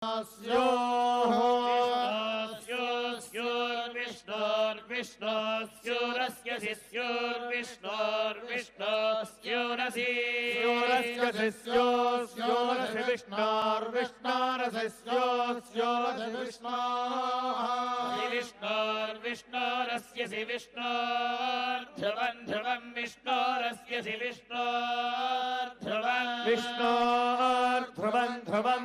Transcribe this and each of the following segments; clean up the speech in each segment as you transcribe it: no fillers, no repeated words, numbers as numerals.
स्योर्विष्णोर्विष्णोस्योरस्य स्योर्विष्णोर्विष्णोस्योरसि स्योरसि विष्णोर्विष्णोरसि विष्णोर्विष्णोरस्यसि विष्णोर्ध्रुवं ध्रुवं विष्णोरस्यसि विष्णोर्ध्रुवं ध्रुवं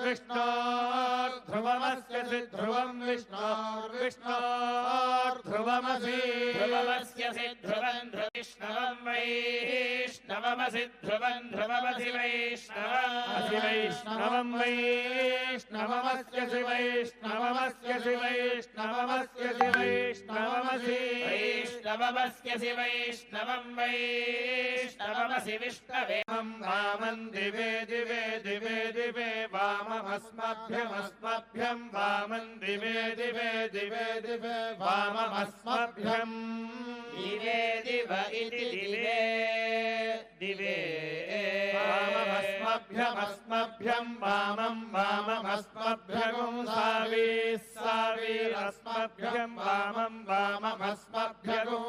विष्णोर्ध्रुवमस्यसि ध्रुवं विष्णोर्ध्रुवमसि ध्रुवमस्यसि ध्रुवं ध्रुविष्णवं वैष्णवमसि ध्रुवं ध्रुवमसि वैष्णवं वैष्णवमस्यसि वैष्णवमस्यसि वैष्णवमस्यसि वैष्णवमसि वैष्णवमस्यसि वैष्णवं वैष्णवमसि विष्णवे वामं दिवे दिवे दिवे दिवे वाममस्मभ्यमस्मभ्यं वामं दिवे दिवे दिवे दिवे वाममस्मभ्यं दिवे दिव इति दिवे दिवे वाममस्मभ्यमस्मभ्यं वामं वाममस्मभ्यगुं सावीरस्मभ्यं वामं वाममस्मभ्यगुं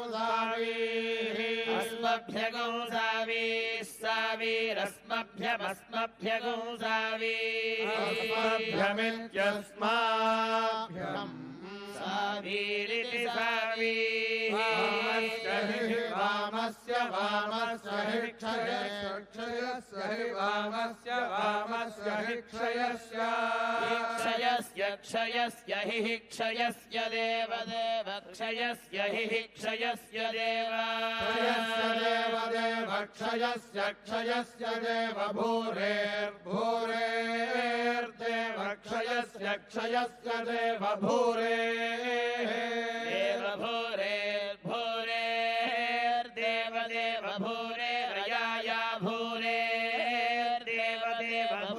अस्मभ्यगुं सावीरस्मभ्यमस्मभ्यगुं सावीरस्मभ्यमित्यस्माभ्यम् सावीरिति सावी वामस्य क्षयस्य वामस्य क्षयस्य क्षयस्य हि क्षयस्य देवदेव क्षयस्य हि क्षयस्य देव क्षयस्य देव भूरेर्देव क्षयस्य देव भूरे भूरेर्देव भूरे रयाया भूरेर्देव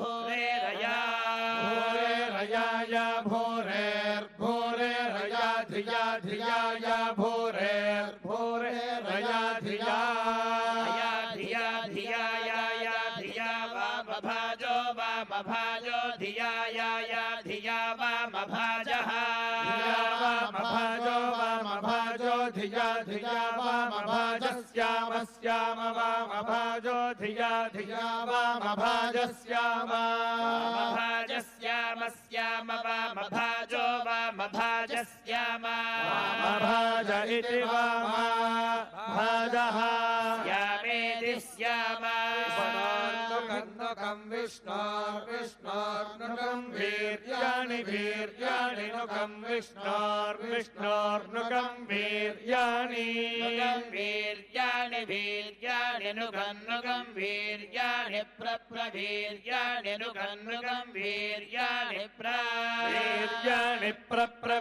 भूरे रयाया भूरे रया धिया भूरे रया धिया वामभाजो धिया वामभाजः वामभाजो धिया वामभाजस्याम वामभाजो धिया वामभाजस्याम वामभाजो वामभाजस्याम वामभाज इति वामभाजः यामेति स्याम नुकं विष्णोर्नुकं वीर्याणि नुकं विष्णोर्नुकं वीर्याणि नुकं वीर्याणि प्रप्रवीर्याणि नुकं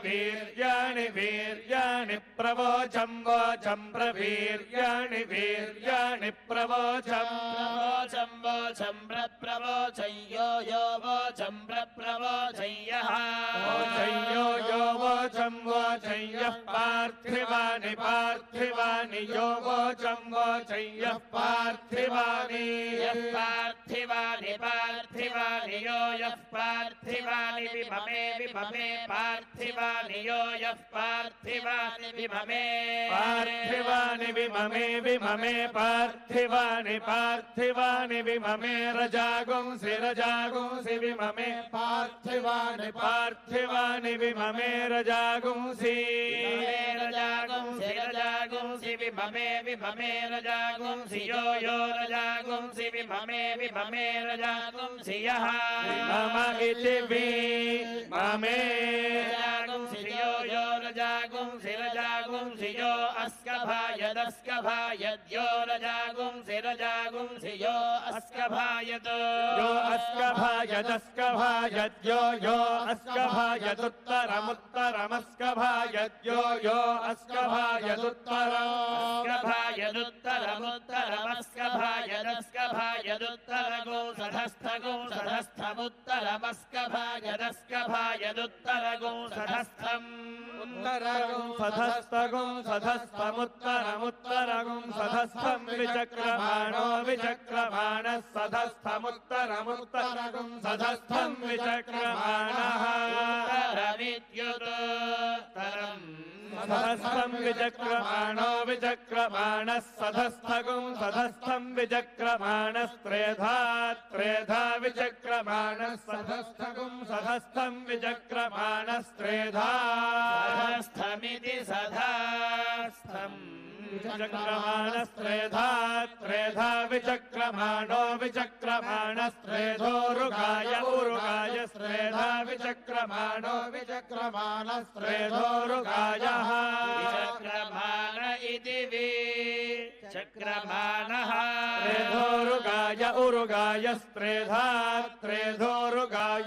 वीर्याणि वीर्याणि प्रवोचं प्रवीर्याणि वीर्याणि प्रवोचं प्रप्रवोचं यो वोचं प्रप्रवोचं यः वोचं यः पार्थिवानि यो वोचं यः पार्थिवानि यो यः पार्थिवानि विभमे पार्थिवानि यो यः पार्थिवानि विभमे पार्थिवानि विभमे रजागुंसि विभमे पार्थिवानि विभमे रजागुंसि विभमे रजागुंसि यो रजागुंसि विभमे रजागुंसि यः मम इति विममे यो रजागुंसि यो अस्कभायदस्कभायद्यो रजागुंसि यो अस्कभायत् यो अस्कभायदुत्तरमुत्तरमस्कभायद्यो अस्कभायदुत्तरमुत्तरमस्कभायदस्कभायदुत्तरगो सधस्थगो सधस्थमुत्तरगो सधस्थम् सधस्तगुं सधस्थमुत्तरम् सधस्थमुत्तरमुत्तरगुं सधस्थं विचक्रमाणो विचक्रमाणः सधस्थमुत्तरमुत्तरगुं सधस्थं विचक्रमाणः उत्तरमित्युत्तरम् सधस्थं विचक्रमाणो विचक्रमाणः सधस्थगुं सधस्थं विचक्रमाणस्त्रेधा त्रेधा विचक्रमाणः सधस्थगुं सधस्थं विचक्रमाणस्त्रेधा सधस्थमिति सधस्थम् विचक्रमाणस्त्रेधा त्रेधा विचक्रमाणो विचक्रमाणस्त्रेधोरुगाय उरुगाय स्त्रेधा विचक्रमाणो विचक्रमाणस्त्रेधोरुगायः विचक्रमाण इति विचक्रमाणः त्रेधोरुगाय उरुगाय स्त्रेधा त्रेधोरुगाय